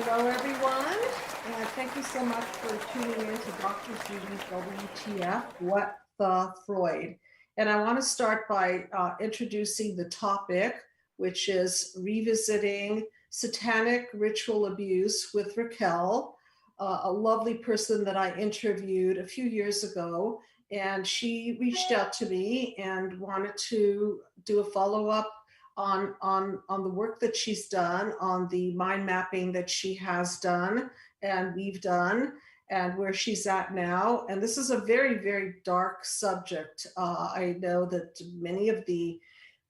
Hello, everyone, and thank you so much for tuning in to Dr. Judy's WTF, What the Freud? And I want to start by introducing the topic, which is revisiting satanic ritual abuse with Raquel, a lovely person that I interviewed a few years ago. And she reached out to me and wanted to do a follow-up on the work that she's done, on the mind mapping that she has done and we've done, and where she's at now. And this is a very, very dark subject. I know that many of the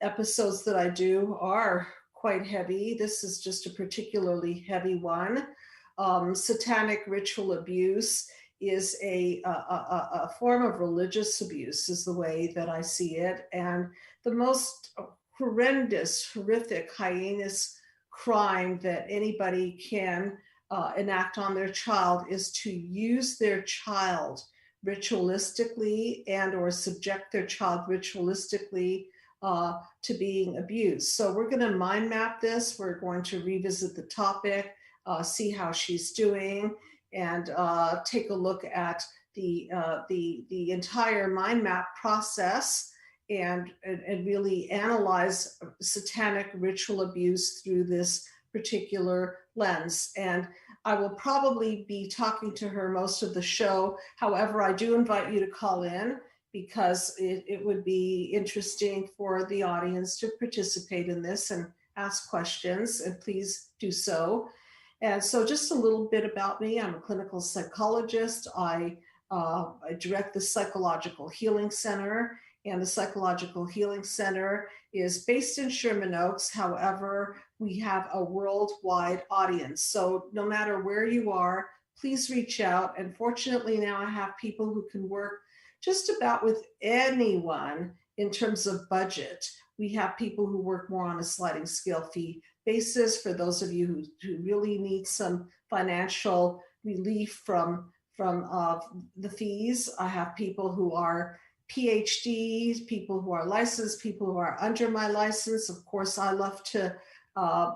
episodes that I do are quite heavy. This is just a particularly heavy one. Satanic ritual abuse is a form of religious abuse, is the way that I see it. And the most horrendous, horrific, heinous crime that anybody can enact on their child is to use their child ritualistically and or subject their child ritualistically to being abused. So we're going to mind map this. We're going to revisit the topic, see how she's doing, and take a look at the entire mind map process, and really analyze satanic ritual abuse through this particular lens. And I will probably be talking to her most of the show. However, I do invite you to call in because it would be interesting for the audience to participate in this and ask questions, and please do so. And so just a little bit about me. I'm a clinical psychologist. I direct the Psychological Healing Center, and the Psychological Healing Center is based in Sherman Oaks. However, we have a worldwide audience. So no matter where you are, please reach out. And fortunately now I have people who can work just about with anyone in terms of budget. We have people who work more on a sliding scale fee basis for those of you who really need some financial relief from the fees. I have people who are PhDs, people who are licensed, people who are under my license. Of course, I love to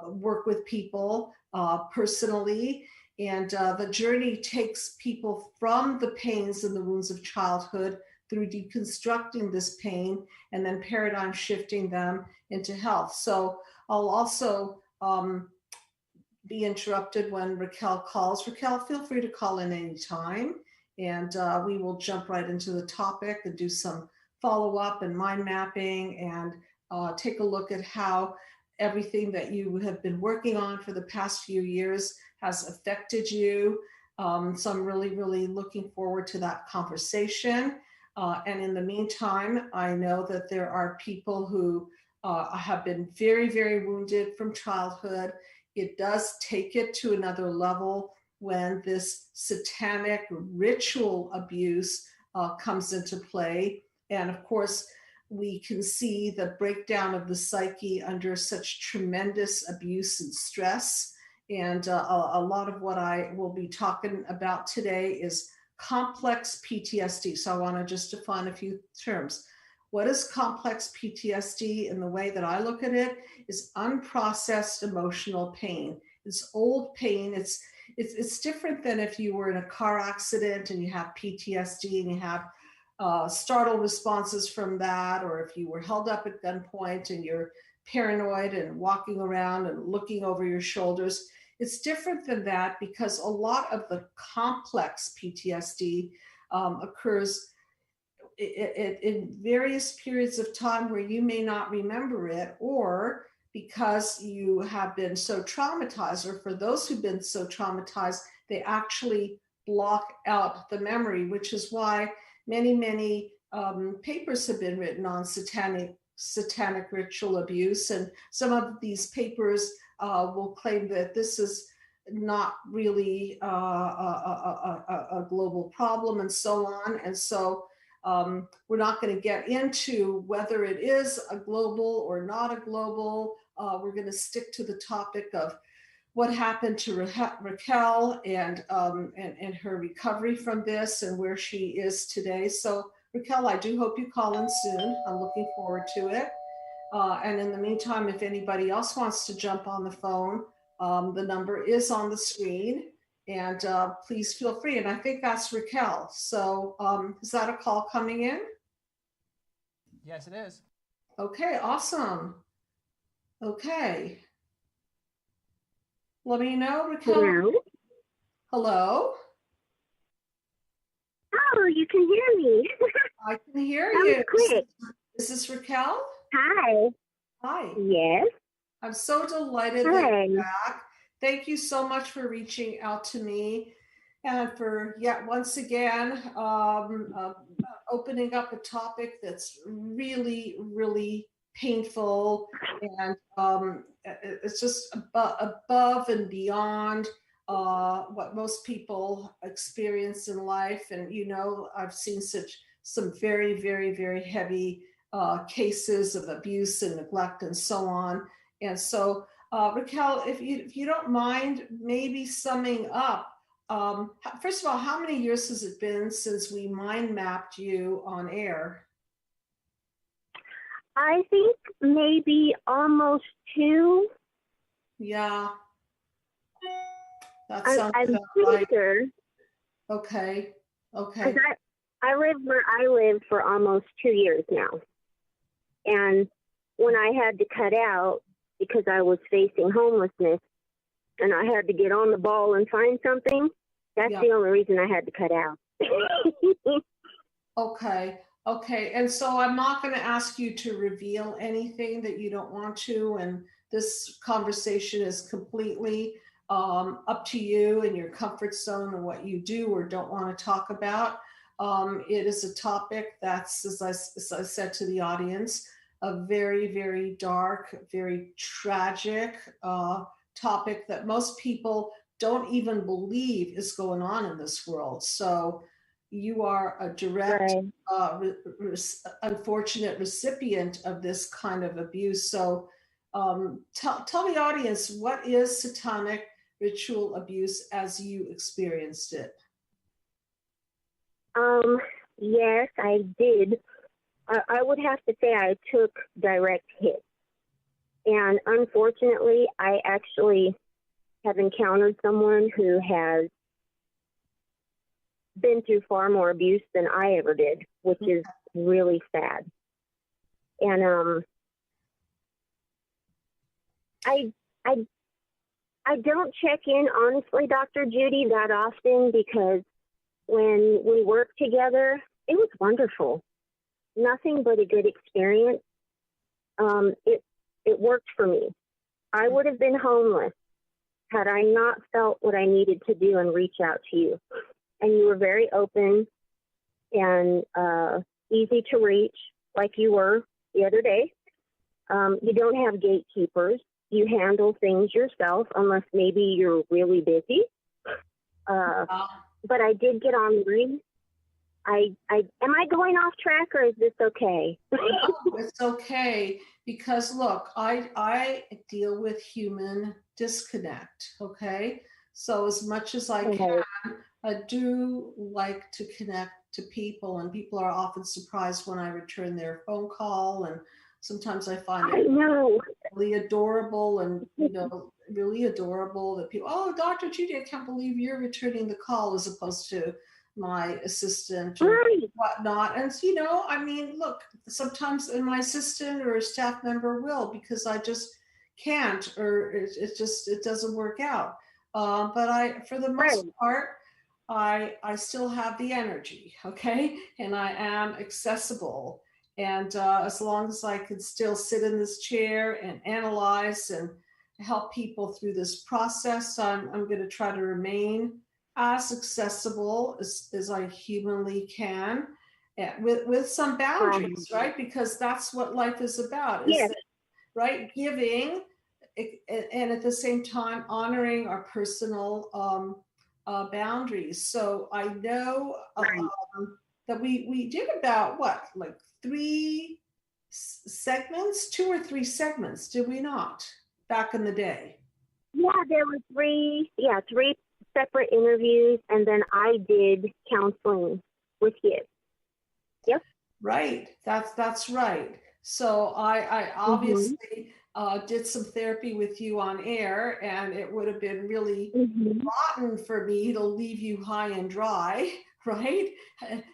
work with people personally. And the journey takes people from the pains and the wounds of childhood through deconstructing this pain and then paradigm shifting them into health. So I'll also be interrupted when Raquel calls. Raquel, feel free to call in anytime. And we will jump right into the topic and do some follow-up and mind mapping and take a look at how everything that you have been working on for the past few years has affected you. So I'm really, really looking forward to that conversation. And in the meantime, I know that there are people who have been very, very wounded from childhood. It does take it to another level when this satanic ritual abuse comes into play. And of course, we can see the breakdown of the psyche under such tremendous abuse and stress. And a lot of what I will be talking about today is complex PTSD. So I want to just define a few terms. What is complex PTSD? And the way that I look at it is unprocessed emotional pain. It's old pain. It's different than if you were in a car accident and you have PTSD and you have startle responses from that, or if you were held up at gunpoint and you're paranoid and walking around and looking over your shoulders. It's different than that because a lot of the complex PTSD occurs in various periods of time where you may not remember it, or because you have been so traumatized, or for those who've been so traumatized, they actually block out the memory, which is why many papers have been written on satanic ritual abuse. And some of these papers will claim that this is not really a global problem and so on. And so we're not going to get into whether it is a global or not a global. We're going to stick to the topic of what happened to Raquel and her recovery from this and where she is today. So Raquel, I do hope you call in soon. I'm looking forward to it. And in the meantime, if anybody else wants to jump on the phone, The number is on the screen, and please feel free. And I think that's Raquel. So is that a call coming in? Yes, it is. Okay, awesome. Okay. Let me know, Raquel. Hello? Hello? Oh, you can hear me. I can hear That you. was quick. Is this Raquel? Hi. Hi. Yes. I'm so delighted that Hi. you're back. Thank you so much for reaching out to me and for yet once again opening up a topic that's really, really painful, and it's just above and beyond what most people experience in life. And I've seen some very, very, very heavy cases of abuse and neglect and so on. And so, Raquel, if you don't mind, maybe summing up. First of all, how many years has it been since we mind mapped you on air? I think maybe almost 2. Yeah. That I'm sounds pretty right. sure. Okay. Because I lived where I live for almost 2 years now. And when I had to cut out because I was facing homelessness and I had to get on the ball and find something, that's the only reason I had to cut out. Okay. And so I'm not going to ask you to reveal anything that you don't want to. And this conversation is completely up to you and your comfort zone and what you do or don't want to talk about. It is a topic that's, as I said to the audience, a very, very dark, very tragic topic that most people don't even believe is going on in this world. So you are a direct, unfortunate recipient of this kind of abuse. So tell the audience, what is satanic ritual abuse as you experienced it? Yes, I did. I would have to say I took direct hits. And unfortunately, I actually have encountered someone who has been through far more abuse than I ever did, which is really sad. And I don't check in, honestly, Dr. Judy, that often, because when we worked together, it was wonderful. Nothing but a good experience. It worked for me. I would have been homeless had I not felt what I needed to do and reach out to you. And you were very open and easy to reach, like you were the other day. You don't have gatekeepers. You handle things yourself, unless maybe you're really busy. But I did get online. Am I going off track, or is this okay? No, it's okay, because look, I deal with human disconnect. Okay, so as much as I can, I do like to connect to people, and people are often surprised when I return their phone call, and sometimes I find it really adorable, and really adorable that people, oh, Dr. Judy, I can't believe you're returning the call, as opposed to my assistant or whatnot. And I mean, look, sometimes my assistant or a staff member will, because I just can't, or it doesn't work out. But for the most part, I still have the energy, okay? And I am accessible. And as long as I can still sit in this chair and analyze and help people through this process, I'm going to try to remain as accessible as I humanly can, with some boundaries, right? Because that's what life is about, right? Giving, and at the same time honoring our personal boundaries. So I know that we did about like 3 segments, 2 or 3 segments, did we not, back in the day? Yeah, there were 3 separate interviews, and then I did counseling with you. Yep. Right. That's right. So I obviously did some therapy with you on air, and it would have been really Mm-hmm. rotten for me to leave you high and dry, right?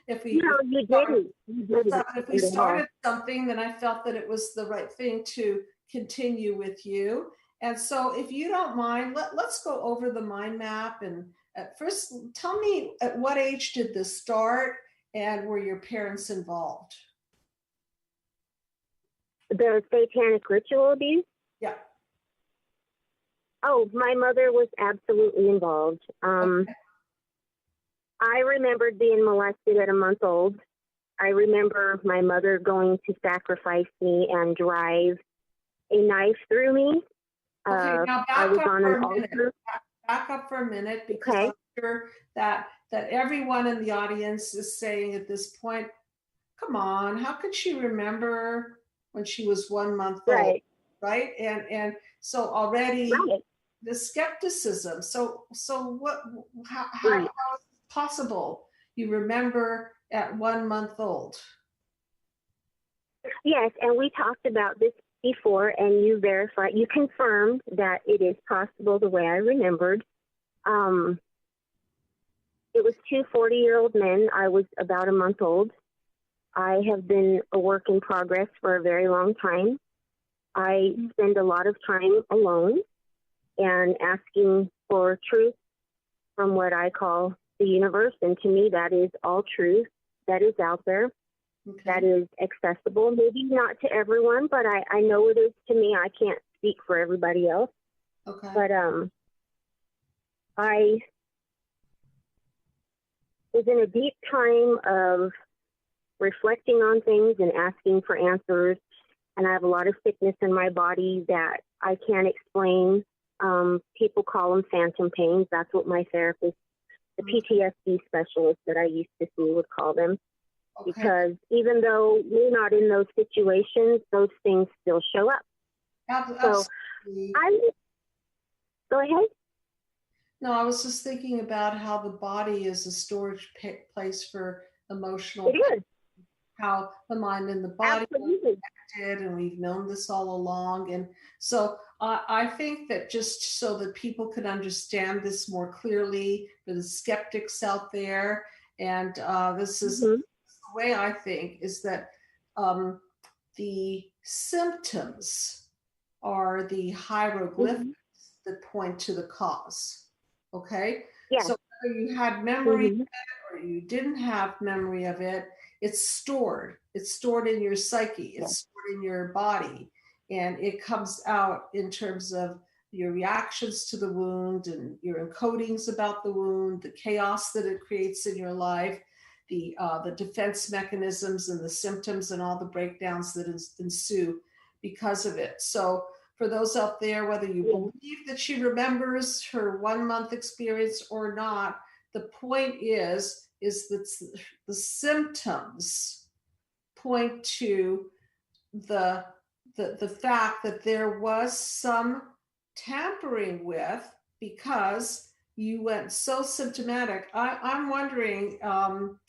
If we No, you didn't. You didn't if we at all. started something, then I felt that it was the right thing to continue with you. And so, if you don't mind, let's go over the mind map. And at first, tell me at what age did this start, and were your parents involved? The satanic ritual abuse? Yeah. Oh, my mother was absolutely involved. Okay. I remembered being molested at a month old. I remember my mother going to sacrifice me and drive a knife through me. Okay, now I back was up on for an a minute. altar. Back up for a minute, because Okay. I'm sure that everyone in the audience is saying at this point, "Come on, how could she remember when she was 1 month old?" Right. Right? And so already Right. the skepticism. So what? How Right. is it possible you remember at 1 month old? Yes, and we talked about this before, and you confirmed that it is possible the way I remembered. It was two 40-year-old men. I was about a month old. I have been a work in progress for a very long time. I spend a lot of time alone and asking for truth from what I call the universe. And to me, that is all truth that is out there, Okay. that is accessible. Maybe not to everyone, but I know it is to me. I can't speak for everybody else. Okay. But I was in a deep time of reflecting on things and asking for answers. And I have a lot of sickness in my body that I can't explain. People call them phantom pains. That's what my therapist, the PTSD specialist that I used to see, would call them. Okay. Because even though we're not in those situations, those things still show up. Absolutely. Go ahead. No, I was just thinking about how the body is a storage place for emotional It is. how the mind and the body are Absolutely. connected, and we've known this all along. And so I think that just so that people could understand this more clearly, for the skeptics out there, and this is Mm-hmm. the way I think, is that um, the symptoms are the hieroglyphics Mm-hmm. that point to the cause. Okay? Yes. So whether you had memory Mm-hmm. of it or you didn't have memory of it, it's stored. It's stored in your psyche. Yes. It's stored in your body. And it comes out in terms of your reactions to the wound and your encodings about the wound, the chaos that it creates in your life, the defense mechanisms and the symptoms and all the breakdowns that ensue because of it. So for those out there, whether you believe that she remembers her 1 month experience or not, the point is that the symptoms point to the fact that there was some tampering with, because you went so symptomatic. I'm wondering,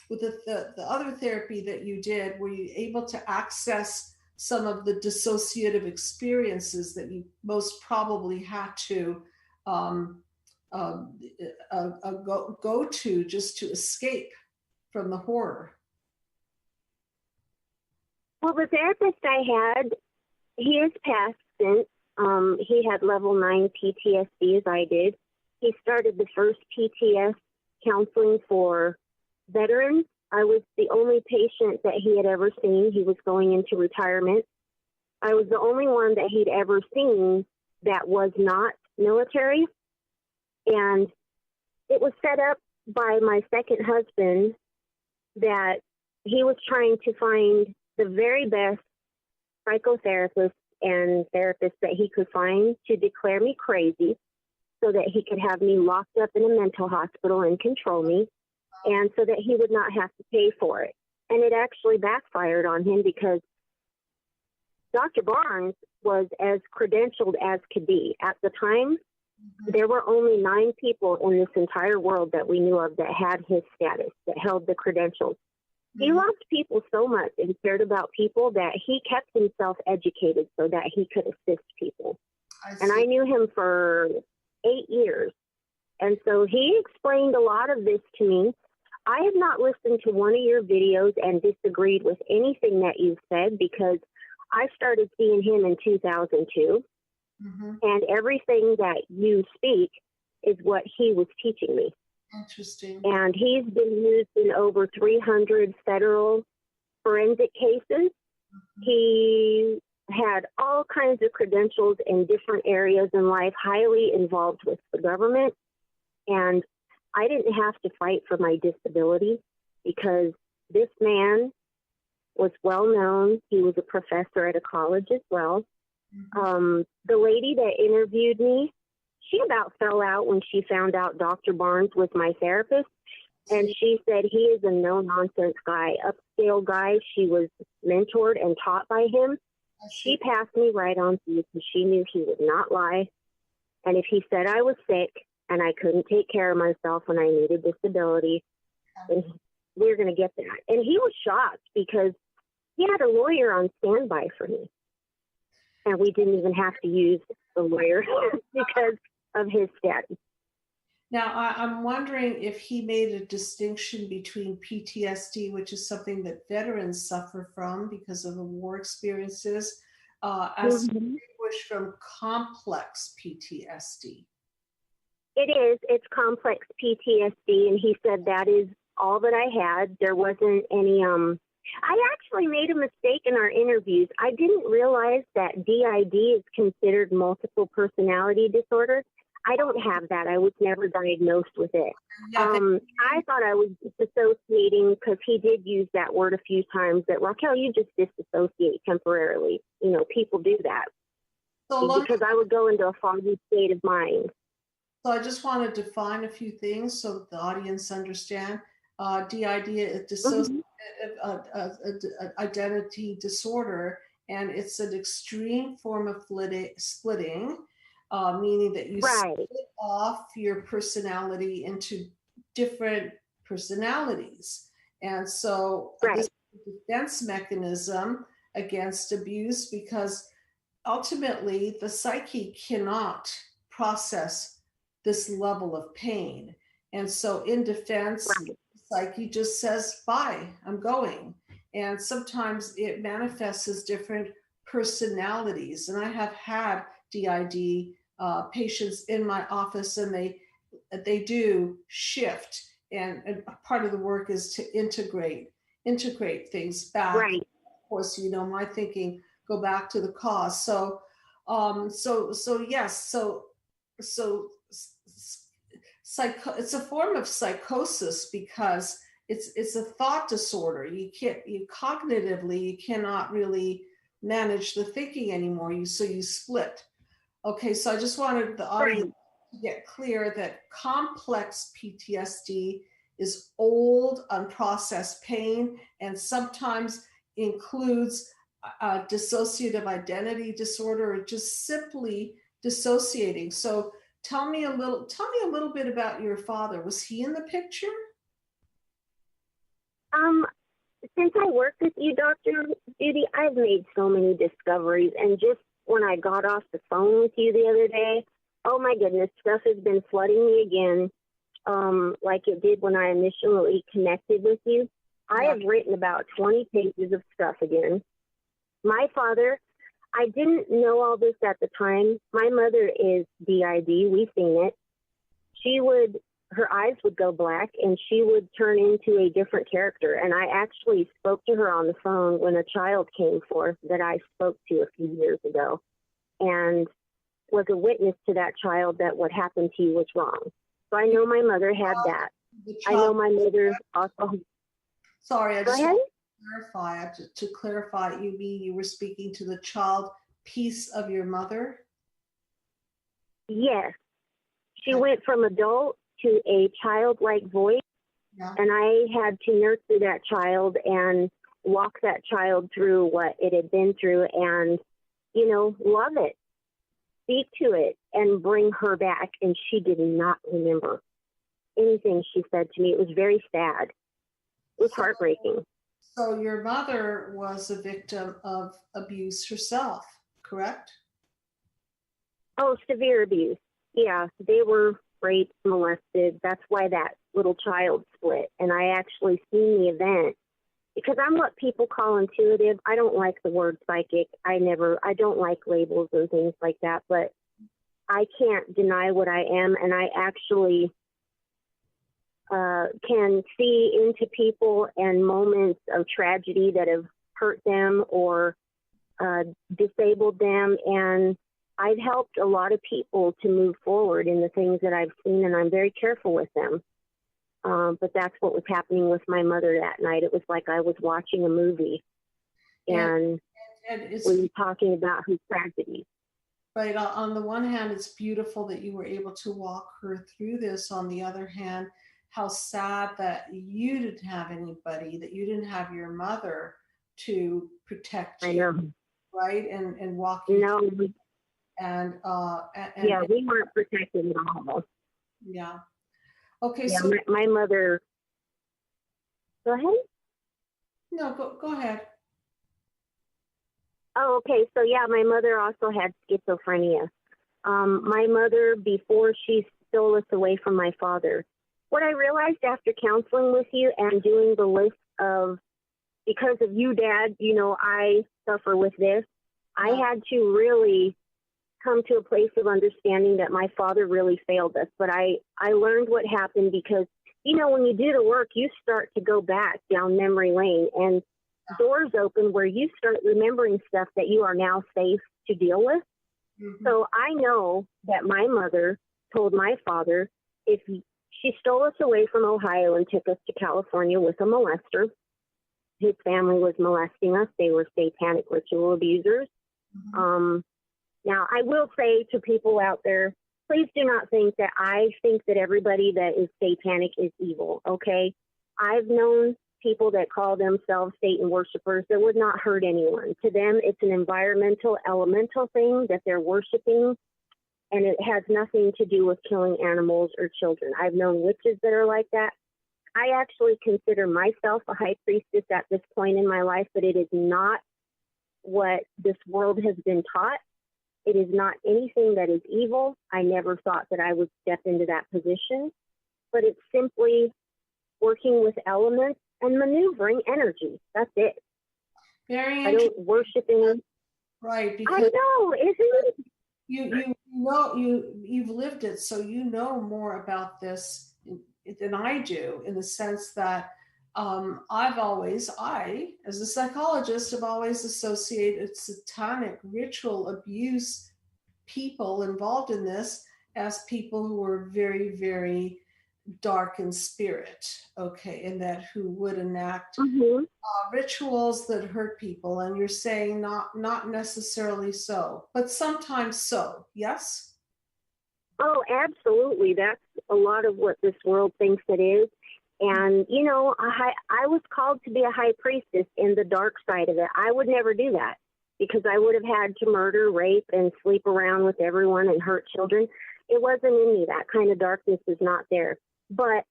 with the other therapy that you did, were you able to access some of the dissociative experiences that you most probably had to um, um, go to just to escape from the horror? Well, the therapist I had, he has passed since. He had level 9 PTSD as I did. He started the first PTS counseling for veterans. I was the only patient that he had ever seen. He was going into retirement. I was the only one that he'd ever seen that was not military. And it was set up by my second husband that he was trying to find the very best psychotherapist and therapist that he could find to declare me crazy so that he could have me locked up in a mental hospital and control me, and so that he would not have to pay for it. And it actually backfired on him, because Dr. Barnes was as credentialed as could be. At the time, there were only 9 people in this entire world that we knew of that had his status, that held the credentials. He loved people so much and cared about people that he kept himself educated so that he could assist people. And I knew him for 8 years. And so he explained a lot of this to me. I have not listened to one of your videos and disagreed with anything that you've said, because I started seeing him in 2002. And everything that you speak is what he was teaching me. Interesting. And he's been used in over 300 federal forensic cases. He had all kinds of credentials in different areas in life, highly involved with the government. And I didn't have to fight for my disability because this man was well known. He was a professor at a college as well. The lady that interviewed me, she about fell out when she found out Dr. Barnes was my therapist. And she said he is a no-nonsense guy, upscale guy. She was mentored and taught by him. She passed me right on through because she knew he would not lie. And if he said I was sick and I couldn't take care of myself and I needed disability, then we were going to get that. And he was shocked because he had a lawyer on standby for me. And we didn't even have to use the lawyer because of his status. Now, I'm wondering if he made a distinction between PTSD, which is something that veterans suffer from because of the war experiences, as distinguished from complex PTSD. It is. It's complex PTSD, and he said that is all that I had. There wasn't any, I actually made a mistake in our interviews. I didn't realize that DID is considered multiple personality disorder. I don't have that. I was never diagnosed with it. I thought I was disassociating because he did use that word a few times, that Raquel, you just disassociate temporarily. You know, people do that. So because I would go into a foggy state of mind. So I just want to define a few things so the audience understand. DID is dissociative identity disorder, and it's an extreme form of splitting. Meaning that you split off your personality into different personalities. And so this is a defense mechanism against abuse, because ultimately the psyche cannot process this level of pain. And so in defense, the psyche just says, bye, I'm going. And sometimes it manifests as different personalities. And I have had DID patients in my office, and they do shift, and part of the work is to integrate things back. Of course, you know, my thinking, go back to the cause. So it's a form of psychosis because it's a thought disorder. You cognitively, you cannot really manage the thinking anymore. So you split. Okay, so I just wanted the audience to get clear that complex PTSD is old, unprocessed pain, and sometimes includes dissociative identity disorder, or just simply dissociating. So tell me a little bit about your father. Was he in the picture? Since I worked with you, Dr. Judy, I've made so many discoveries, and just when I got off the phone with you the other day, oh my goodness, stuff has been flooding me again, like it did when I initially connected with you. I have written about 20 pages of stuff again. My father, I didn't know all this at the time. My mother is DID. We've seen it. Her eyes would go black and she would turn into a different character. And I actually spoke to her on the phone when a child came forth that I spoke to a few years ago, and was a witness to that child, that what happened to you was wrong. So I know my mother had that. I know my mother also. Sorry, I just want to clarify. To clarify, you mean you were speaking to the child piece of your mother? Yes. She went from adult to a childlike voice, and I had to nurture that child and walk that child through what it had been through, and, you know, love it, speak to it, and bring her back. And she did not remember anything she said to me. It was very sad. It was heartbreaking. So your mother was a victim of abuse herself, correct? Oh, severe abuse. Yeah, they were raped, molested. That's why that little child split. And I actually seen the event because I'm what people call intuitive. I don't like the word psychic. I don't like labels and things like that, but I can't deny what I am. And I actually can see into people and moments of tragedy that have hurt them or disabled them. And I've helped a lot of people to move forward in the things that I've seen, and I'm very careful with them. But that's what was happening with my mother that night. It was like I was watching a movie, and we were talking about her tragedy. Right. On the one hand, it's beautiful that you were able to walk her through this. On the other hand, how sad that you didn't have anybody, that you didn't have your mother to protect you. I know. Right. And walk you No. through. And yeah, we weren't protected at all. Yeah. Okay. Yeah, So my mother. Go ahead. No, go ahead. Oh, okay. So yeah, my mother also had schizophrenia. My mother, before she stole us away from my father, what I realized after counseling with you and doing the list of, because of you, Dad, you know, I suffer with this. I had to really come to a place of understanding that my father really failed us. But I learned what happened because, you know, when you do the work, you start to go back down memory lane and doors open where you start remembering stuff that you are now safe to deal with. Mm-hmm. So I know that my mother told my father, if she stole us away from Ohio and took us to California with a molester, his family was molesting us. They were satanic ritual abusers. Mm-hmm. Now, I will say to people out there, please do not think that I think that everybody that is satanic is evil, okay? I've known people that call themselves Satan worshipers that would not hurt anyone. To them, it's an environmental, elemental thing that they're worshiping, and it has nothing to do with killing animals or children. I've known witches that are like that. I actually consider myself a high priestess at this point in my life, but it is not what this world has been taught. It is not anything that is evil. I never thought that I would step into that position, but it's simply working with elements and maneuvering energy. That's it. Very I don't worship any. Right. Because I know, isn't it? You've lived it, so you know more about this than I do, in the sense that I, as a psychologist, have always associated satanic ritual abuse people involved in this as people who were very, very dark in spirit, okay, and that who would enact rituals that hurt people. And you're saying not necessarily so, but sometimes so, yes? Oh, absolutely. That's a lot of what this world thinks it is. And, you know, I was called to be a high priestess in the dark side of it. I would never do that because I would have had to murder, rape, and sleep around with everyone and hurt children. It wasn't in me. That kind of darkness is not there. But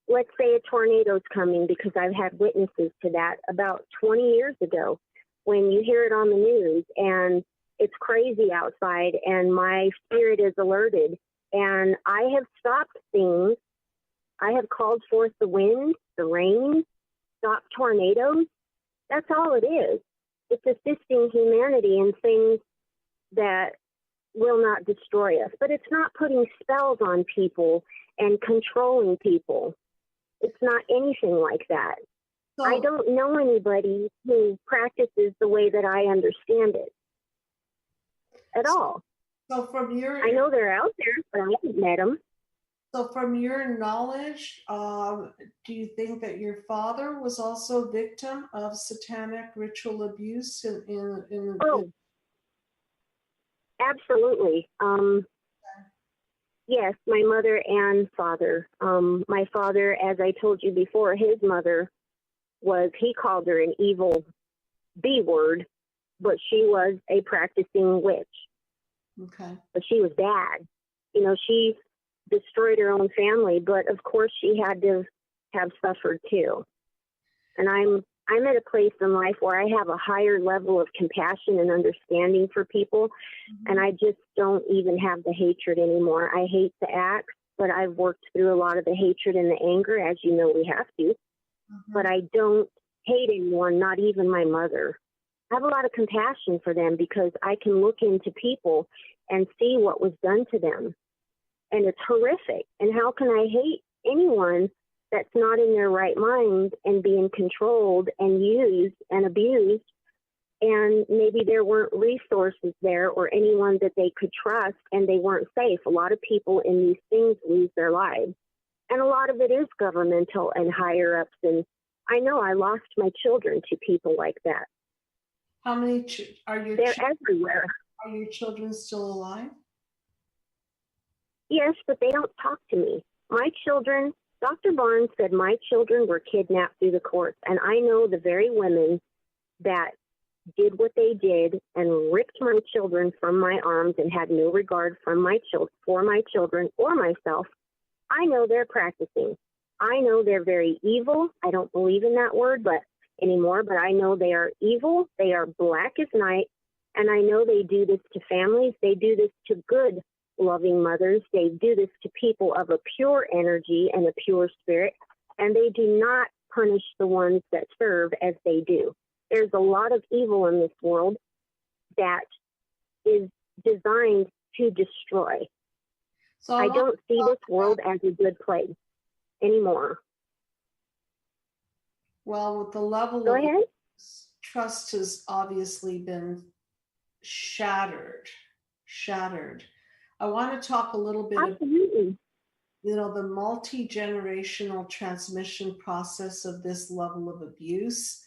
let's say a tornado's coming, because I've had witnesses to that about 20 years ago, when you hear it on the news and it's crazy outside and my spirit is alerted and I have stopped things. I have called forth the wind, the rain, stopped tornadoes. That's all it is. It's assisting humanity in things that will not destroy us. But it's not putting spells on people and controlling people. It's not anything like that. So, I don't know anybody who practices the way that I understand it at all. So I know they're out there, but I haven't met them. So from your knowledge, do you think that your father was also a victim of satanic ritual abuse? Absolutely. Yes, my mother and father. My father, as I told you before, his mother he called her an evil B word, but she was a practicing witch. Okay. But she was bad. You know, she destroyed her own family, but of course she had to have suffered too. And I'm I'm at a place in life where I have a higher level of compassion and understanding for people, and I just don't even have the hatred anymore. I hate the acts, but I've worked through a lot of the hatred and the anger, as you know we have to. But I don't hate anyone, not even my mother. I have a lot of compassion for them because I can look into people and see what was done to them. And it's horrific. And how can I hate anyone that's not in their right mind and being controlled and used and abused? And maybe there weren't resources there or anyone that they could trust, and they weren't safe. A lot of people in these things lose their lives. And a lot of it is governmental and higher ups. And I know I lost my children to people like that. How many They're everywhere. Are your children still alive? Yes, but they don't talk to me. My children, Dr. Barnes said my children were kidnapped through the courts. And I know the very women that did what they did and ripped my children from my arms and had no regard for my children or myself. I know they're practicing. I know they're very evil. I don't believe in that word anymore, but I know they are evil. They are black as night. And I know they do this to families. They do this to good, loving mothers. They do this to people of a pure energy and a pure spirit. And they do not punish the ones that serve as they do. There's a lot of evil in this world that is designed to destroy. So I don't see this world as a good place anymore. Well, with the level Go of ahead. trust has obviously been shattered. I want to talk a little bit Absolutely. about, the multi-generational transmission process of this level of abuse.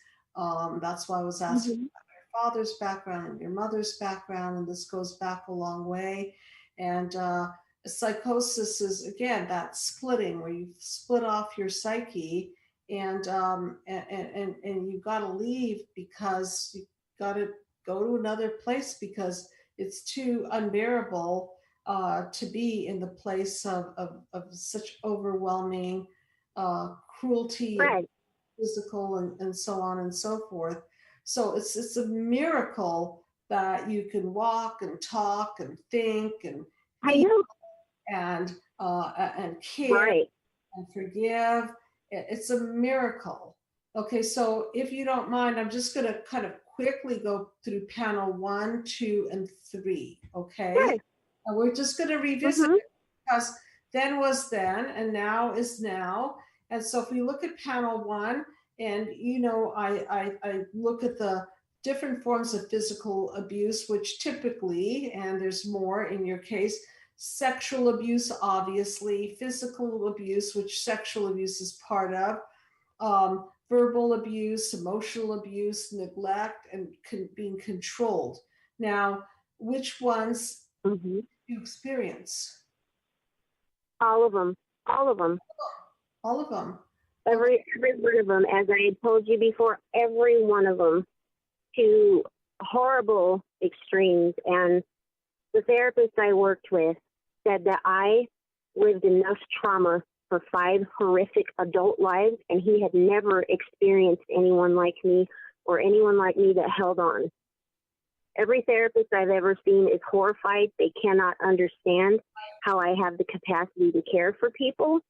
That's why I was asking about your father's background and your mother's background, and this goes back a long way. And psychosis is, again, that splitting where you split off your psyche, and you've got to leave because you've got to go to another place because it's too unbearable to be in the place of such overwhelming cruelty, Right. physical and so on and so forth. So it's a miracle that you can walk and talk and think and I know. and care Right. and forgive. It's a miracle. Okay, so if you don't mind, I'm just going to kind of quickly go through panel 1, 2, and 3. Okay, Right. and we're just going to revisit it because then was then and now is now. And so if we look at panel 1, and I look at the different forms of physical abuse, which typically, and there's more in your case, sexual abuse, obviously, physical abuse, which sexual abuse is part of, verbal abuse, emotional abuse, neglect, and being controlled. Now, which ones do you experience? All of them. All of them. All of them. Every one of them, as I had told you before, every one of them to horrible extremes. And the therapist I worked with said that I lived enough trauma for 5 horrific adult lives, and he had never experienced anyone like me or anyone like me that held on. Every therapist I've ever seen is horrified. They cannot understand how I have the capacity to care for people.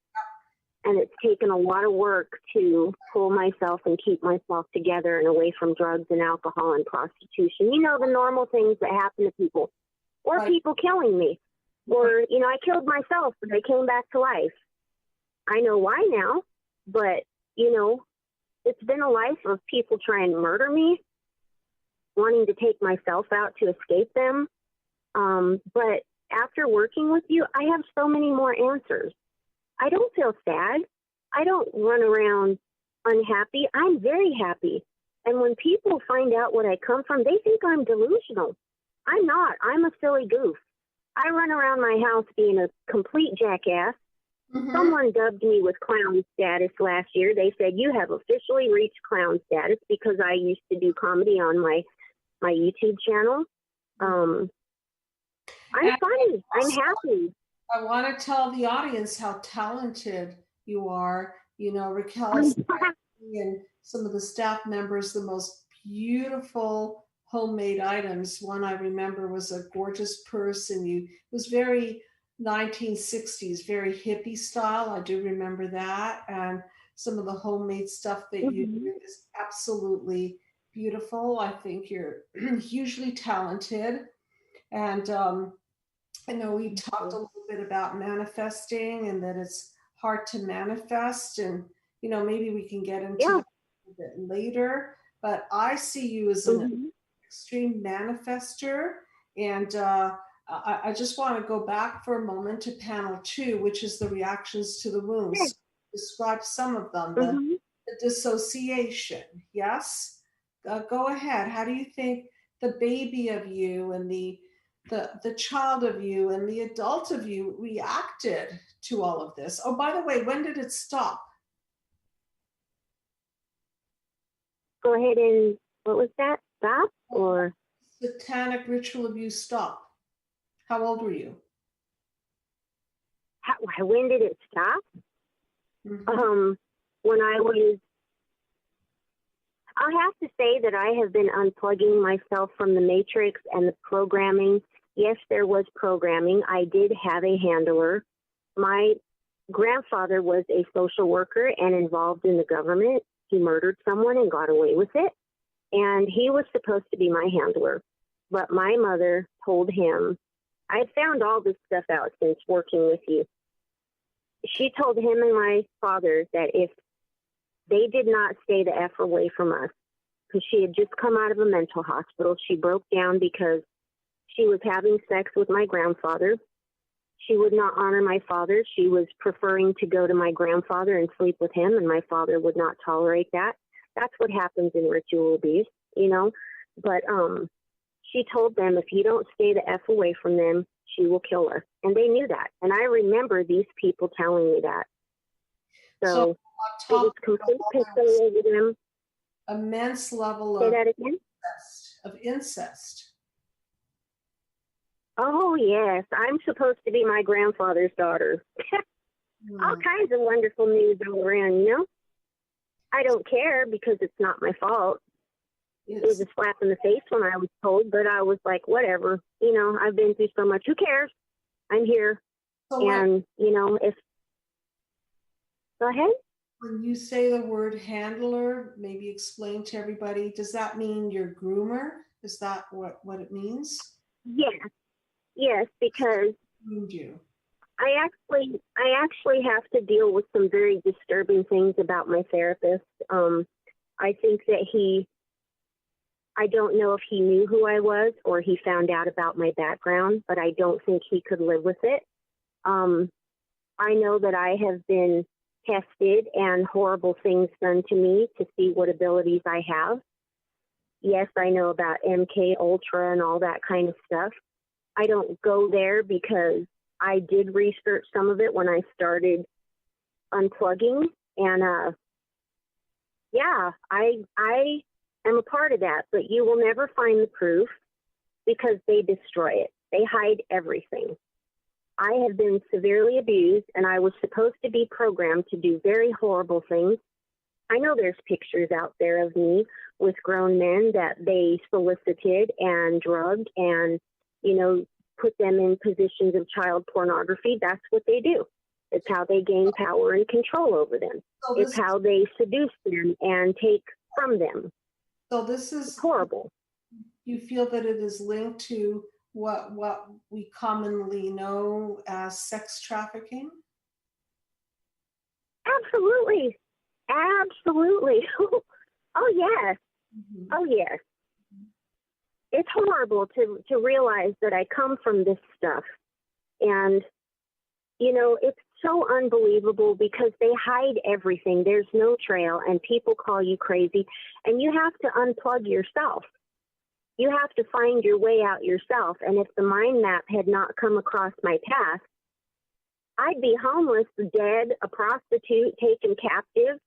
And it's taken a lot of work to pull myself and keep myself together and away from drugs and alcohol and prostitution. The normal things that happen to people. Or Right. people killing me. Or, I killed myself, but I came back to life. I know why now, but, it's been a life of people trying to murder me, wanting to take myself out to escape them. But after working with you, I have so many more answers. I don't feel sad. I don't run around unhappy. I'm very happy. And when people find out what I come from, they think I'm delusional. I'm not. I'm a silly goof. I run around my house being a complete jackass. Someone dubbed me with clown status last year. They said, you have officially reached clown status because I used to do comedy on my YouTube channel. I'm funny. I'm happy. I want to tell the audience how talented you are. Raquel and some of the staff members the most beautiful homemade items. One I remember was a gorgeous purse, and it was very 1960s, very hippie style. I do remember that. And some of the homemade stuff that you do is absolutely beautiful. I think you're hugely talented. And I know we talked a little bit about manifesting and that it's hard to manifest. And, maybe we can get into that a bit later. But I see you as an extreme manifester. And I just want to go back for a moment to panel 2, which is the reactions to the wounds. Describe some of them. The dissociation. Yes? Go ahead. How do you think the baby of you and the child of you and the adult of you reacted to all of this? Oh, by the way, when did it stop? Go ahead and, what was that? Stop or? Satanic ritual abuse stop. How old were you? When did it stop? When I'll have to say that I have been unplugging myself from the matrix and the programming. Yes, there was programming. I did have a handler. My grandfather was a social worker and involved in the government. He murdered someone and got away with it. And he was supposed to be my handler. But my mother told him, I found all this stuff out since working with you. She told him and my father that if they did not stay the F away from us, because she had just come out of a mental hospital. She broke down because she was having sex with my grandfather. She would not honor my father. She was preferring to go to my grandfather and sleep with him, and my father would not tolerate that. That's what happens in ritual abuse, But she told them, if you don't stay the F away from them, she will kill us. And they knew that. And I remember these people telling me that. So it was complete control over them. Immense level Say that again? Of incest. Oh, yes. I'm supposed to be my grandfather's daughter. All kinds of wonderful news all around, I don't care because it's not my fault. It was a slap in the face when I was told, but I was like, whatever. I've been through so much. Who cares? I'm here. So and, if... Go ahead. When you say the word handler, maybe explain to everybody, does that mean you're groomer? Is that what it means? Yes, because you. I actually have to deal with some very disturbing things about my therapist. I think that I don't know if he knew who I was or he found out about my background, but I don't think he could live with it. I know that I have been tested and horrible things done to me to see what abilities I have. Yes, I know about MK Ultra and all that kind of stuff. I don't go there because I did research some of it when I started unplugging. And I am a part of that, but you will never find the proof because they destroy it. They hide everything. I have been severely abused, and I was supposed to be programmed to do very horrible things. I know there's pictures out there of me with grown men that they solicited and drugged and, put them in positions of child pornography. That's what they do. It's how they gain power and control over them. It's how they seduce them and take from them. So this is horrible. You feel that it is linked to what we commonly know as sex trafficking? Absolutely. Oh, yes. Mm-hmm. Oh, yes. It's horrible to realize that I come from this stuff. And, it's so unbelievable because they hide everything. There's no trail and people call you crazy. And you have to unplug yourself. You have to find your way out yourself. And if the mind map had not come across my path, I'd be homeless, dead, a prostitute, taken captive,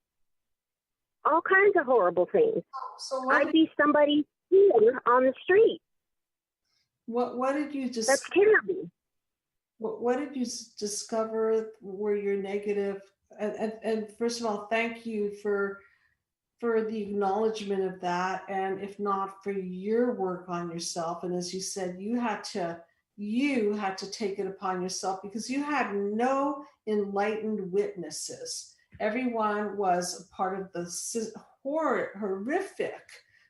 all kinds of horrible things. So I'd be somebody here on the street. What did you just? That's terrible. What did you discover were your negative? And first of all, thank you for for the acknowledgement of that, and if not for your work on yourself. And as you said, you had to take it upon yourself because you had no enlightened witnesses. Everyone was a part of the horrific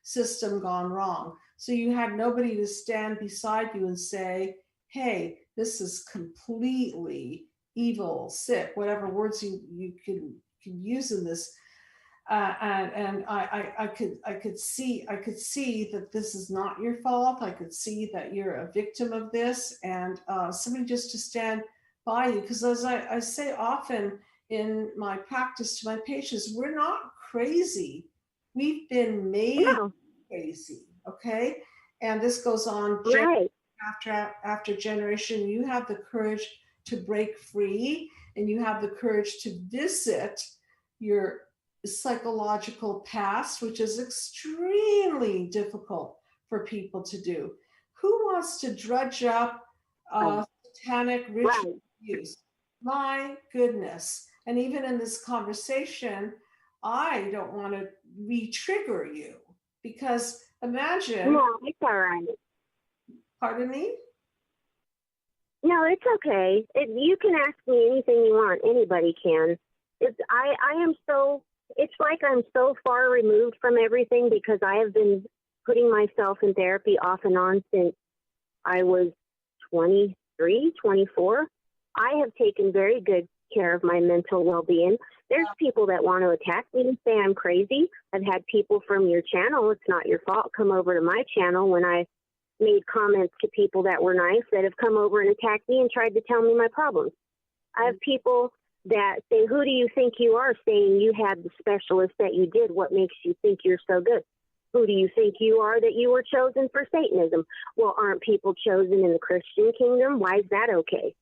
system gone wrong. So you had nobody to stand beside you and say, hey, this is completely evil, sick, whatever words you can use in this. And I could see that this is not your fault. I could see that you're a victim of this, and somebody just to stand by you. Because as I say often in my practice to my patients, we're not crazy. We've been made crazy. Okay, and this goes on after generation. You have the courage to break free, and you have the courage to visit your psychological past, which is extremely difficult for people to do. Who wants to drudge up satanic ritual use? My goodness. And even in this conversation, I don't want to re-trigger you because imagine. No, it's all right. Pardon me? No, it's okay. You can ask me anything you want. Anybody can. It's like I'm so far removed from everything because I have been putting myself in therapy off and on since I was 23, 24. I have taken very good care of my mental well-being. There's people that want to attack me and say I'm crazy. I've had people from your channel, it's not your fault, come over to my channel when I made comments to people that were nice that have come over and attacked me and tried to tell me my problems. I have people that say, who do you think you are, saying you had the specialist that you did. What makes you think you're so good? Who do you think you are that you were chosen for Satanism? Well, aren't people chosen in the Christian kingdom? Why is that okay?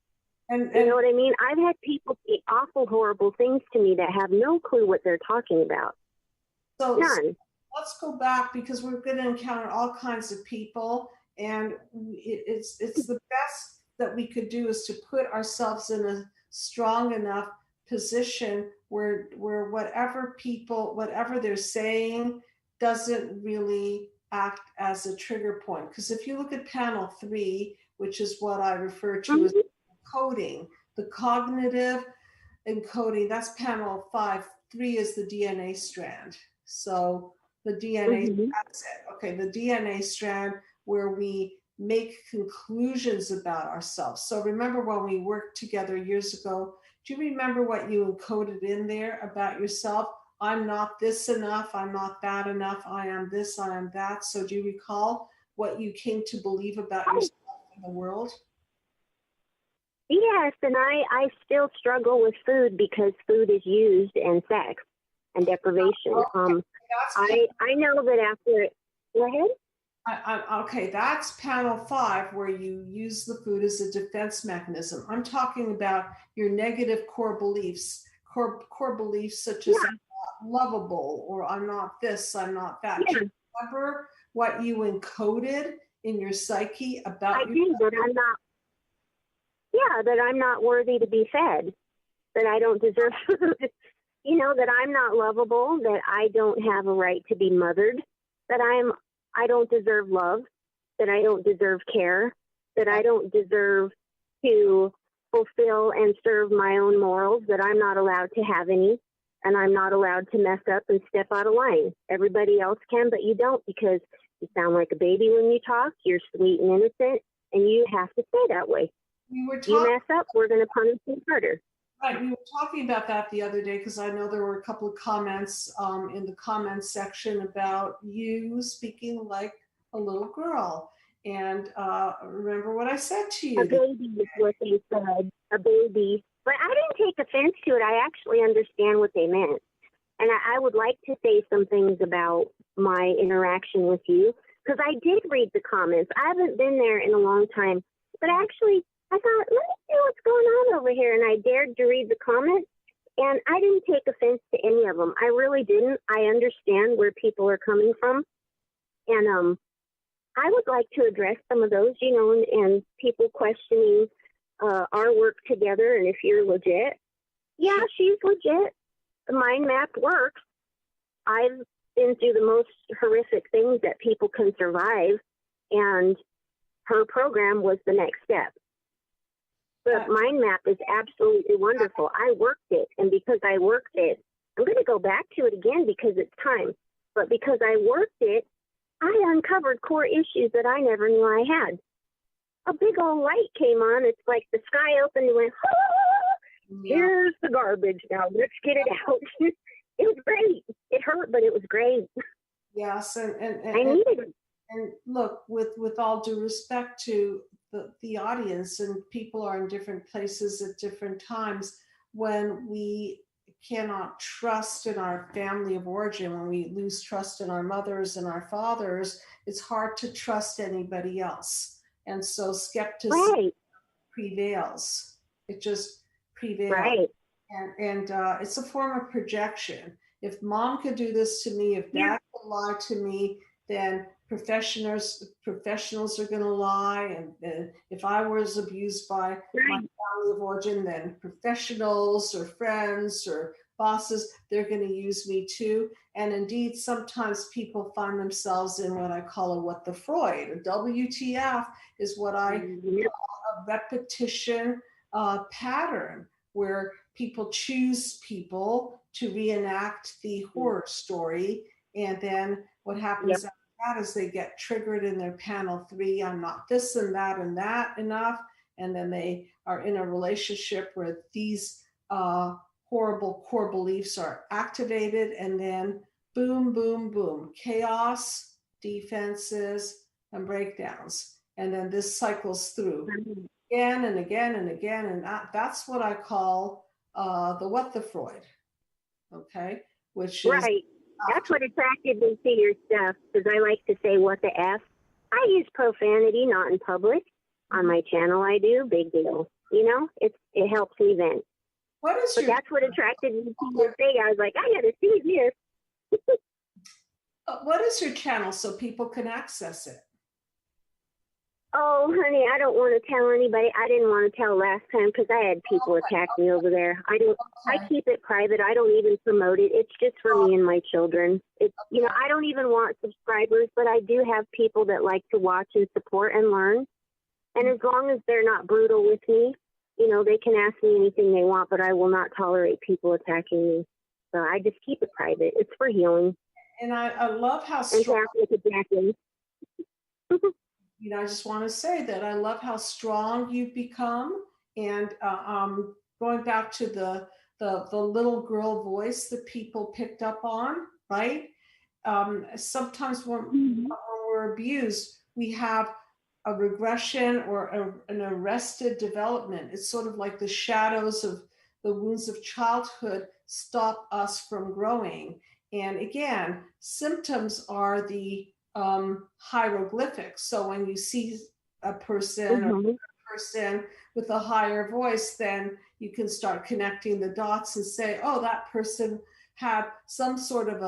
And you know what I mean? I've had people say awful, horrible things to me that have no clue what they're talking about. So let's go back because we're going to encounter all kinds of people. And it's the best that we could do is to put ourselves in a strong enough position where whatever they're saying doesn't really act as a trigger point. Because if you look at panel 3, which is what I refer to as encoding, the cognitive encoding, that's panel 5. 3 is the DNA strand. So the DNA, that's it. Okay, the DNA strand where we make conclusions about ourselves. So remember when we worked together years ago, do you remember what you encoded in there about yourself? I'm not this enough, I'm not that enough, I am this, I am that. So do you recall what you came to believe about yourself in the world? Yes, and I still struggle with food because food is used in sex and deprivation. I know that after, go ahead. Okay, that's panel 5 where you use the food as a defense mechanism. I'm talking about your negative core beliefs such as I'm not lovable or I'm not this, I'm not that. Do you remember what you encoded in your psyche about yourself? That I'm not. Yeah, that I'm not worthy to be fed, that I don't deserve food, that I'm not lovable, that I don't have a right to be mothered, that I don't deserve love, that I don't deserve care, that I don't deserve to fulfill and serve my own morals, that I'm not allowed to have any, and I'm not allowed to mess up and step out of line. Everybody else can, but you don't because you sound like a baby when you talk, you're sweet and innocent, and you have to stay that way. You mess up, we're going to punish you harder. Right, we were talking about that the other day because I know there were a couple of comments in the comments section about you speaking like a little girl. And remember what I said to you. A baby is what they said, a baby. But I didn't take offense to it. I actually understand what they meant. And I would like to say some things about my interaction with you because I did read the comments. I haven't been there in a long time, but actually I thought, let me see what's going on over here. And I dared to read the comments, and I didn't take offense to any of them. I really didn't. I understand where people are coming from. And I would like to address some of those, and people questioning our work together and if you're legit. Yeah, she's legit. The mind map works. I've been through the most horrific things that people can survive, and her program was the next step. But Mind Map is absolutely wonderful. I worked it, and because I worked it, I'm going to go back to it again because it's time. But because I worked it, I uncovered core issues that I never knew I had. A big old light came on. It's like the sky opened and went, oh, here's the garbage. Now let's get it out. It was great. It hurt, but it was great. Yes, and I needed it. And look, with all due respect to the audience, and people are in different places at different times, when we cannot trust in our family of origin, when we lose trust in our mothers and our fathers, it's hard to trust anybody else. And so skepticism prevails. It just prevails. Right. And it's a form of projection. If mom could do this to me, if dad could lie to me, then professionals are going to lie. And if I was abused by my family of origin, then professionals or friends or bosses, they're going to use me too. And indeed, sometimes people find themselves in what I call a what the Freud. A WTF is what I call a repetition pattern, where people choose people to reenact the horror story. And then what happens after that is they get triggered in their panel 3, I'm not this and that enough. And then they are in a relationship where these horrible core beliefs are activated, and then boom, boom, boom, chaos, defenses, and breakdowns. And then this cycles through again and again and again. And that's what I call the what the Freud, okay? Which is right. That's what attracted me to your stuff, because I like to say what the F. I use profanity, not in public. On my channel I do, big deal. You know, it helps me vent. That's what attracted me to your thing. I was like, I gotta see this. What is your channel so people can access it? Oh, honey, I don't want to tell anybody. I didn't want to tell last time because I had people attack me over there. I keep it private. I don't even promote it. It's just for me and my children. You know, I don't even want subscribers, but I do have people that like to watch and support and learn. And as long as they're not brutal with me, you know, they can ask me anything they want, but I will not tolerate people attacking me. So I just keep it private. It's for healing. And I love how strong. You know, I just want to say that I love how strong you've become. And going back to the little girl voice that people picked up on, right? Sometimes when we're abused, we have a regression or an arrested development. It's sort of like the shadows of the wounds of childhood stop us from growing. And again, symptoms are the hieroglyphics. So when you see a person or a person with a higher voice, then you can start connecting the dots and say, oh, that person had some sort of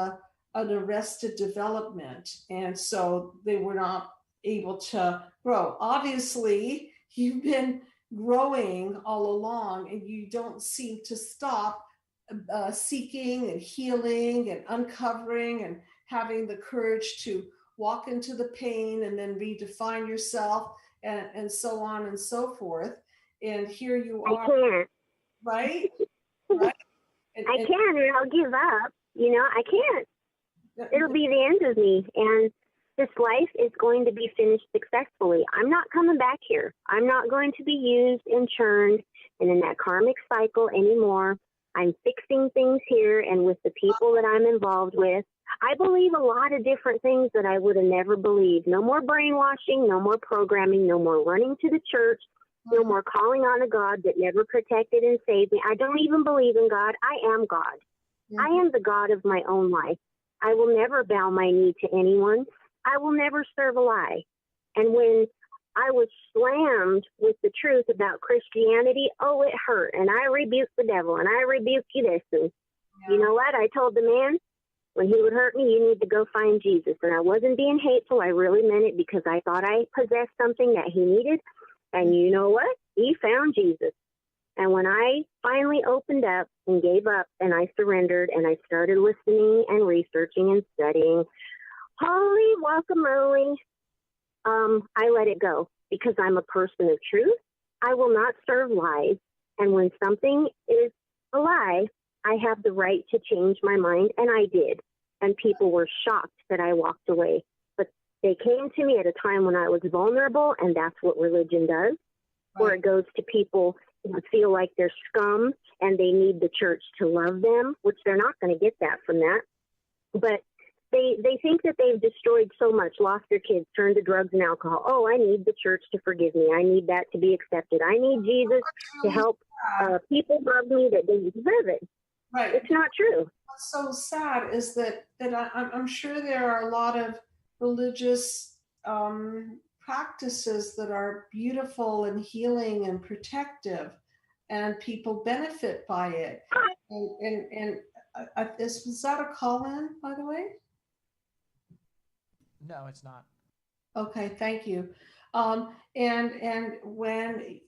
an arrested development. And so they were not able to grow. Obviously, you've been growing all along, and you don't seem to stop seeking and healing and uncovering and having the courage to walk into the pain and then redefine yourself and so on and so forth. And here you are. I can't. Right? Right? I can, and I'll give up. You know, I can't. It'll be the end of me. And this life is going to be finished successfully. I'm not coming back here. I'm not going to be used and churned and in that karmic cycle anymore. I'm fixing things here and with the people that I'm involved with. I believe a lot of different things that I would have never believed. No more brainwashing, no more programming, no more running to the church, no more calling on a God that never protected and saved me. I don't even believe in God. I am God. I am the God of my own life. I will never bow my knee to anyone. I will never serve a lie. And when I was slammed with the truth about Christianity, oh, it hurt. And I rebuked the devil, and I rebuked you this. And you know what? I told the man, when he would hurt me, you need to go find Jesus. And I wasn't being hateful. I really meant it because I thought I possessed something that he needed. And you know what? He found Jesus. And when I finally opened up and gave up and I surrendered and I started listening and researching and studying, holy guacamole, I let it go because I'm a person of truth. I will not serve lies. And when something is a lie, I have the right to change my mind. And I did. And people were shocked that I walked away. But they came to me at a time when I was vulnerable, and that's what religion does, where it goes to people who feel like they're scum and they need the church to love them, which they're not going to get that from that. But they think that they've destroyed so much, lost their kids, turned to drugs and alcohol. Oh, I need the church to forgive me. I need that to be accepted. I need Jesus to help people love me that didn't deserve it. Right. It's not true. What's so sad is that I'm sure there are a lot of religious practices that are beautiful and healing and protective, and people benefit by it. And was that a call-in, by the way? No, it's not. Okay, thank you. And when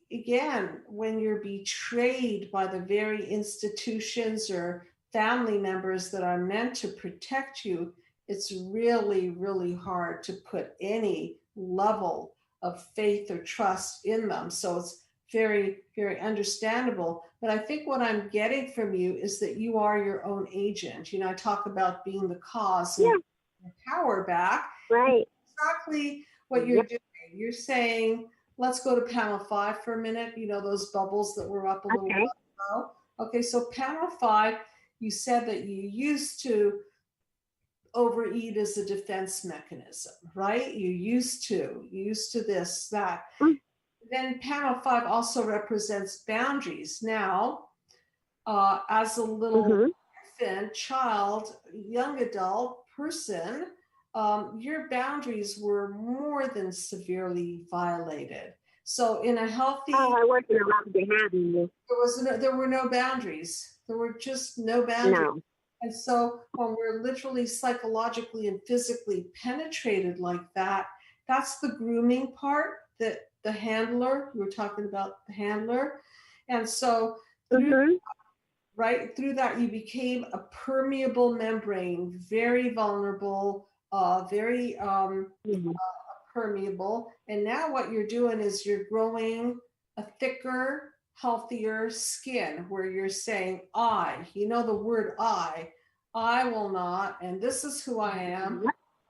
you're betrayed by the very institutions or family members that are meant to protect you, it's really, really hard to put any level of faith or trust in them. So it's very, very understandable. But I think what I'm getting from you is that you are your own agent. You know, I talk about being the cause and the power back. Right. Exactly what you're doing. You're saying, let's go to panel 5 for a minute. You know, those bubbles that were up a little while ago. Okay, so panel 5, you said that you used to overeat as a defense mechanism, right? You used to this, that. Then panel 5 also represents boundaries. Now, as a little infant, child, young adult person, your boundaries were more than severely violated. So in a healthy... I wasn't allowed to have you. There were no boundaries. There were just no boundaries. No. And so when we're literally psychologically and physically penetrated like that, that's the grooming part, that the handler, we were talking about the handler. And so through that, you became a permeable membrane, very vulnerable, very permeable. And now what you're doing is you're growing a thicker, healthier skin, where you're saying, you know, the word I will not, and this is who I am.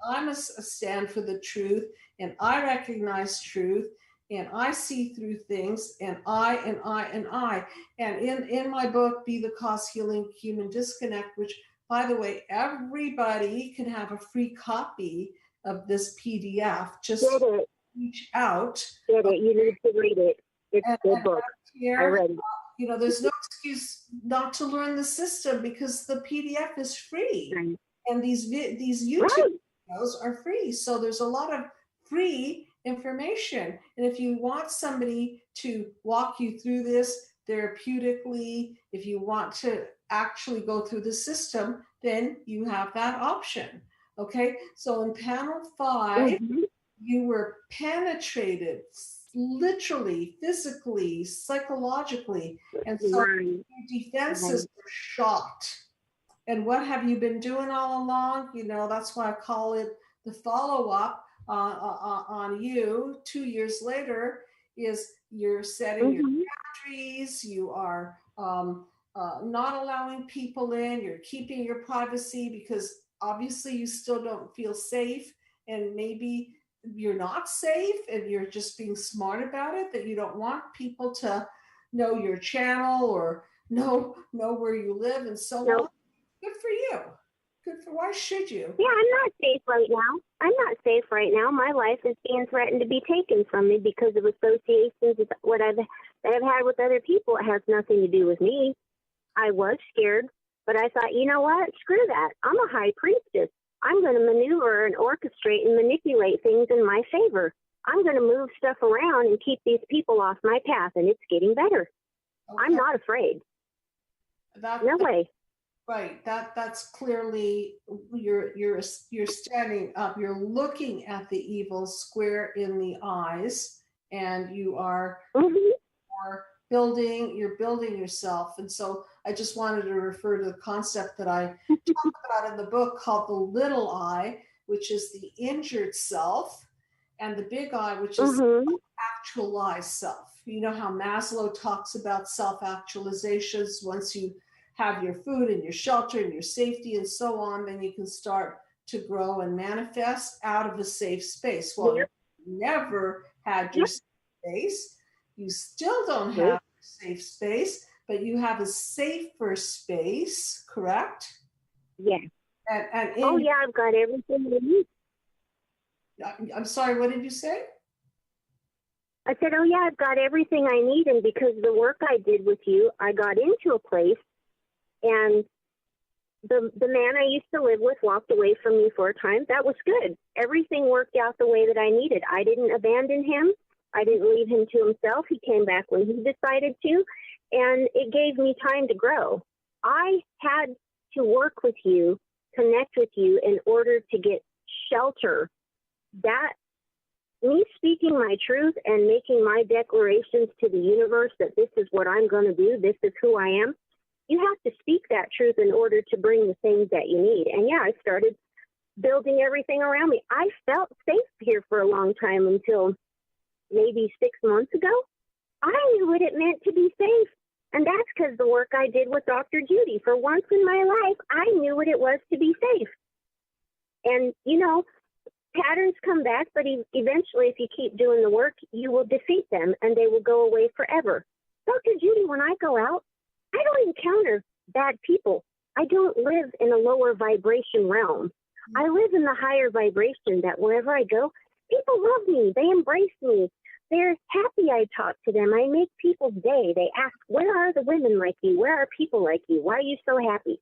I'm a stand for the truth, and I recognize truth, and I see through things, and I. And in my book, Be the Cause, Healing Human Disconnect, which, by the way, everybody can have a free copy of this PDF. Just reach out. Get it. You need to read it. It's a good book. I read it. You know, there's no excuse not to learn the system because the PDF is free. Right. And these YouTube videos are free. So there's a lot of free information. And if you want somebody to walk you through this therapeutically, if you want to actually go through the system, then you have that option. Okay. So in panel 5, you were penetrated literally, physically, psychologically, and so your defenses were shot. And what have you been doing all along? You know, that's why I call it the follow-up on you 2 years later, is you're setting your boundaries, you are not allowing people in, you're keeping your privacy because obviously you still don't feel safe, and maybe you're not safe and you're just being smart about it, that you don't want people to know your channel or know where you live and so on. Good for you. Why should you? Yeah, I'm not safe right now. My life is being threatened to be taken from me because of associations with what I've had with other people. It has nothing to do with me. I was scared, but I thought, you know what? Screw that. I'm a high priestess. I'm going to maneuver and orchestrate and manipulate things in my favor. I'm going to move stuff around and keep these people off my path, and it's getting better. Okay. I'm not afraid. No way. Right. That's clearly you're standing up. You're looking at the evil square in the eyes, and you are more you're building yourself. And so I just wanted to refer to the concept that I talk about in the book called the little I, which is the injured self, and the big I, which is actualized self. You know how Maslow talks about self-actualizations. Once you have your food and your shelter and your safety and so on, then you can start to grow and manifest out of a safe space. Well, you never had your safe space. You still don't have a safe space, but you have a safer space, correct? Yeah. And I've got everything I need. I'm sorry, what did you say? I said, oh, yeah, I've got everything I need. And because of the work I did with you, I got into a place, and the man I used to live with walked away from me for a time. That was good. Everything worked out the way that I needed. I didn't abandon him. I didn't leave him to himself. He came back when he decided to, and it gave me time to grow. I had to work with you, connect with you in order to get shelter. That, me speaking my truth and making my declarations to the universe that this is what I'm going to do, this is who I am, you have to speak that truth in order to bring the things that you need. And yeah, I started building everything around me. I felt safe here for a long time until maybe 6 months ago. I knew what it meant to be safe. And that's because the work I did with Dr. Judy. For once in my life, I knew what it was to be safe. And, you know, patterns come back, but eventually, if you keep doing the work, you will defeat them and they will go away forever. Dr. Judy, when I go out, I don't encounter bad people. I don't live in a lower vibration realm. I live in the higher vibration that wherever I go, people love me. They embrace me. They're happy I talk to them. I make people's day. They ask, where are the women like you? Where are people like you? Why are you so happy?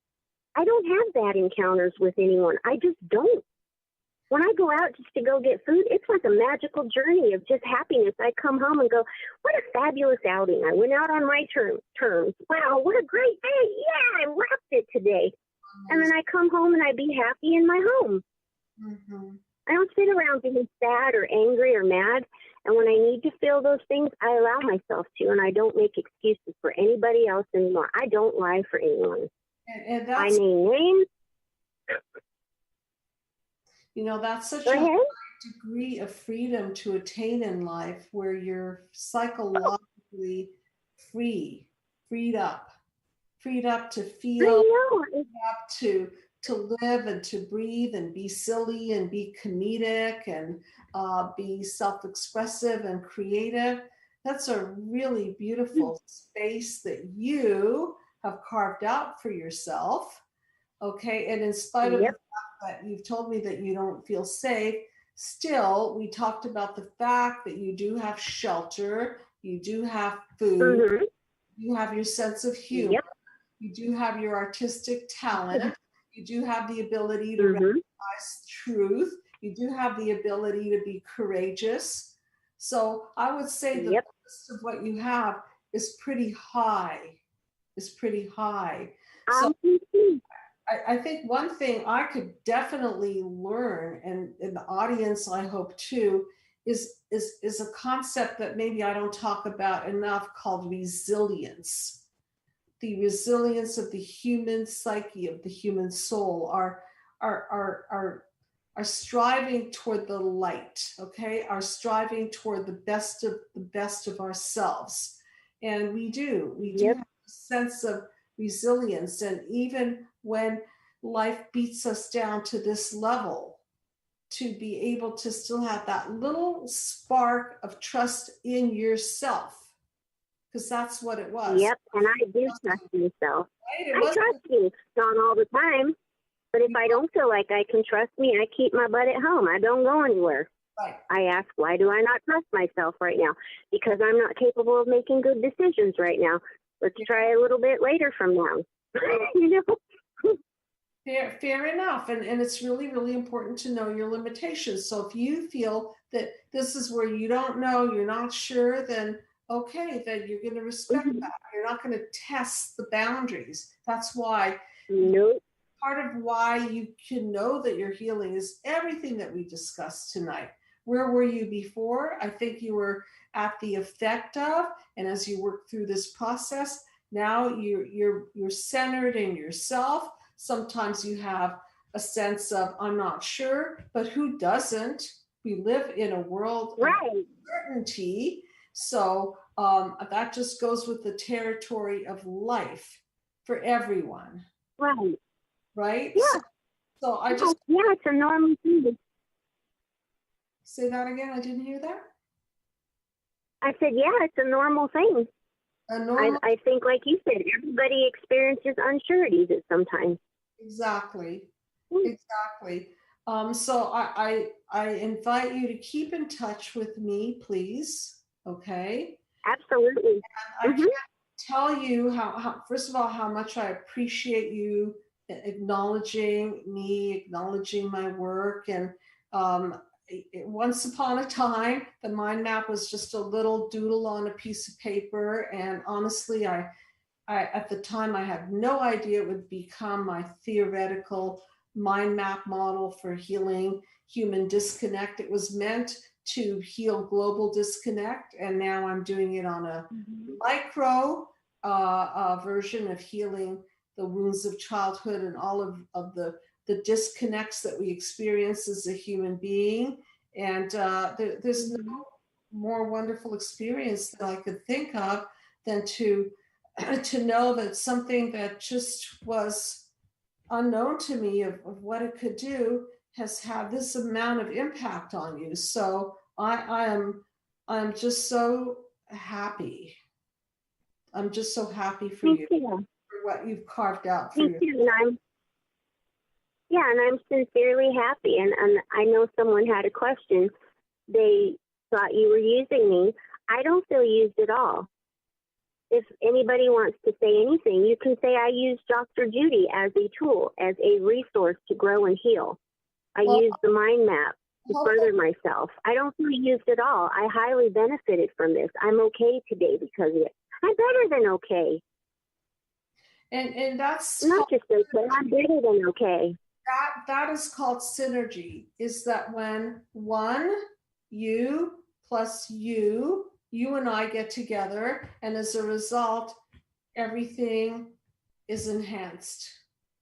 I don't have bad encounters with anyone. I just don't. When I go out just to go get food, it's like a magical journey of just happiness. I come home and go, what a fabulous outing. I went out on my terms. Wow, what a great day. Yeah, I rocked it today. And then I come home and I be happy in my home. Mm-hmm. I don't sit around being sad or angry or mad. And when I need to feel those things, I allow myself to, and I don't make excuses for anybody else anymore. I don't lie for anyone. And I that's, name names. you know, that's such Go a ahead. high degree of freedom to attain in life, where you're psychologically freed up to feel, I know. up to live and to breathe and be silly and be comedic and be self-expressive and creative. That's a really beautiful space that you have carved out for yourself. Okay. And in spite of the Yep. fact that you've told me that you don't feel safe, still, we talked about the fact that you do have shelter, you do have food, Mm-hmm. you have your sense of humor, Yep. you do have your artistic talent, you do have the ability to Mm-hmm. recognize truth, you do have the ability to be courageous. So I would say the Yep. list of what you have is pretty high, So I think one thing I could definitely learn, and in the audience I hope too, is a concept that maybe I don't talk about enough called resilience. The resilience of the human psyche, of the human soul, are striving toward the light, okay, are striving toward the best of ourselves. And we do Yep. have a sense of resilience. And even when life beats us down to this level, to be able to still have that little spark of trust in yourself, because that's what it was. Yep. And I do trust myself. Right? It I wasn't, trust me. Not all the time. But if I don't feel like I can trust me, I keep my butt at home. I don't go anywhere. right. I ask, why do I not trust myself right now? Because I'm not capable of making good decisions right now. Let's try a little bit later from now. You know? Fair enough. And it's really, really important to know your limitations. So if you feel that this is where you don't know, you're not sure, then okay, then you're going to respect that. You're not going to test the boundaries. That's why Nope. part of why you can know that you're healing is everything that we discussed tonight. Where were you before? I think you were at the effect of, and as you work through this process, now you're centered in yourself. Sometimes you have a sense of, I'm not sure, but who doesn't? We live in a world of uncertainty. So that just goes with the territory of life for everyone. Right. Right? Yeah. So I just. Yeah, it's a normal thing. Say that again. I didn't hear that. I said, yeah, it's a normal thing. A normal. I think, like you said, everybody experiences unsureties at some time. Exactly. Exactly. So I invite you to keep in touch with me, please. Okay. Absolutely. And I can't tell you how, first of all, how much I appreciate you acknowledging me, acknowledging my work. And once upon a time, the mind map was just a little doodle on a piece of paper. And honestly, I at the time, I had no idea it would become my theoretical mind map model for healing human disconnect. It was meant to heal global disconnect, and now I'm doing it on a micro version of healing the wounds of childhood and all of the disconnects that we experience as a human being. And there's no more wonderful experience that I could think of than to know that something that just was unknown to me of what it could do has had this amount of impact on you. So I'm just so happy. I'm just so happy for you, for what you've carved out for you. And I'm sincerely happy. And I know someone had a question. They thought you were using me. I don't feel used at all. If anybody wants to say anything, you can say I use Dr. Judy as a tool, as a resource to grow and heal. I use the mind map to further myself. I don't feel used at all. I highly benefited from this. I'm okay today because of it. I'm better than okay. And that's not just okay, I'm better than okay. That is called synergy, is that when one, you plus you and I get together, and as a result, everything is enhanced.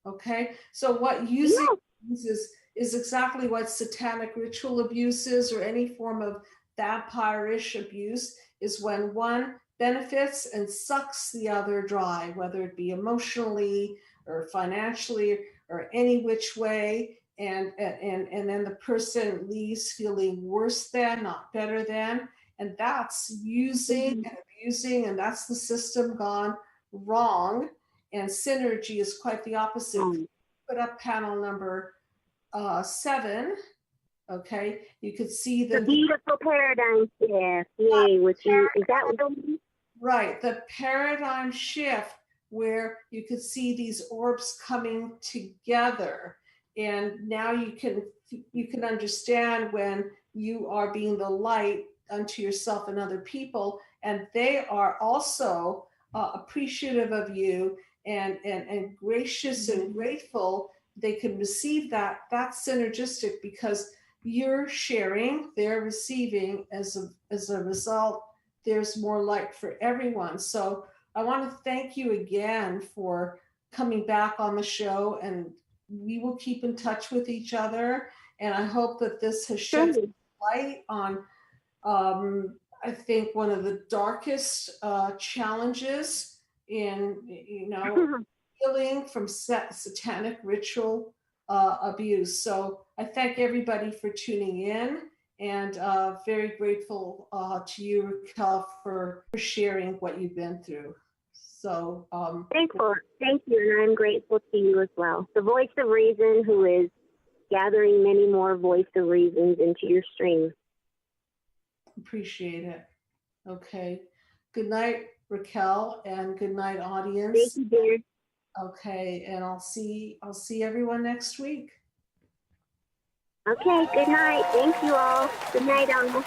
Okay, so what using is exactly what satanic ritual abuse is, or any form of vampire-ish abuse, is when one benefits and sucks the other dry, whether it be emotionally or financially or any which way, and then the person leaves feeling worse than, not better than. And that's using and abusing, and that's the system gone wrong. And synergy is quite the opposite. Put up panel number 7. Okay, you could see the beautiful paradigm shift. Yay, with you. Is that what the right? The paradigm shift where you could see these orbs coming together, and now you can understand when you are being the light unto yourself and other people, and they are also appreciative of you and gracious and grateful. They can receive that. That's synergistic because you're sharing, they're receiving. As a result, there's more light for everyone. So I want to thank you again for coming back on the show, and we will keep in touch with each other. And I hope that this has shed light on, I think, one of the darkest challenges in, healing from satanic ritual abuse. So I thank everybody for tuning in, and very grateful to you, Raquel, for sharing what you've been through. So thank you, and I'm grateful to you as well. The voice of reason, who is gathering many more voice of reasons into your stream. Appreciate it. Okay. Good night, Raquel, and good night, audience. Thank you, dear. Okay, and I'll see everyone next week. Okay, good night. Thank you all. Good night, all.